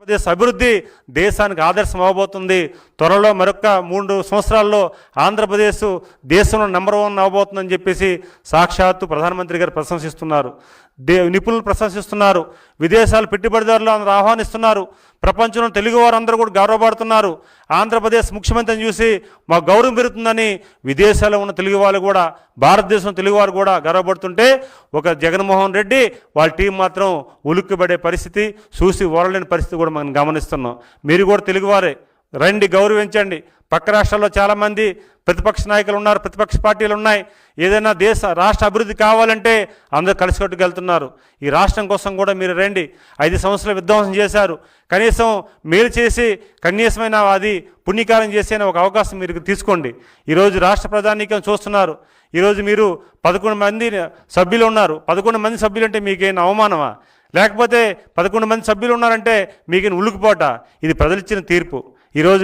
ఆంధ్రప్రదేశ్ అభివృద్ధి దేశానికి ఆదర్శం అవ్వబోతుంది. త్వరలో మరొక 3 సంవత్సరాల్లో ఆంధ్రప్రదేశ్ దేశంలో #1 అవ్వబోతుందని చెప్పేసి సాక్షాత్తు ప్రధానమంత్రి గారు ప్రశంసిస్తున్నారు. నిపుణులు ప్రశంసిస్తున్నారు. విదేశాల పెట్టుబడిదారులు అందరూ ఆహ్వానిస్తున్నారు. ప్రపంచంలో తెలుగు వారందరూ కూడా గౌరవపడుతున్నారు. ఆంధ్రప్రదేశ్ ముఖ్యమంత్రిని చూసి మా గౌరవం పెరుగుతుందని విదేశాల్లో ఉన్న తెలుగు వాళ్ళు కూడా, భారతదేశం తెలుగువారు కూడా గర్వపడుతుంటే ఒక జగన్మోహన్ రెడ్డి వాళ్ళ టీం మాత్రం ఉలిక్కిపడే పరిస్థితి, చూసి ఓరలేని పరిస్థితి కూడా మనం గమనిస్తున్నాం. మీరు కూడా తెలుగువారే, రండి, గౌరవించండి. పక్క రాష్ట్రాల్లో చాలామంది ప్రతిపక్ష నాయకులు ఉన్నారు, ప్రతిపక్ష పార్టీలు ఉన్నాయి. ఏదైనా రాష్ట్ర అభివృద్ధి కావాలంటే అందరూ కలిసికట్టుకు వెళ్తున్నారు. ఈ రాష్ట్రం కోసం కూడా మీరు రండి. 5 సంవత్సరాలు విధ్వంసం చేశారు, కనీసం మేలు చేసి కనీసమైన అది పుణ్యకారం చేసే ఒక అవకాశం మీరు తీసుకోండి. ఈరోజు రాష్ట్ర ప్రధానికం చూస్తున్నారు. ఈరోజు మీరు 11 మంది సభ్యులు ఉన్నారు. 11 మంది సభ్యులు అంటే మీకేం అవమానమా? లేకపోతే 11 మంది సభ్యులు ఉన్నారంటే మీకేం ఉలుకుపోట? ఇది ప్రజలు ఇచ్చిన తీర్పు. ఈరోజు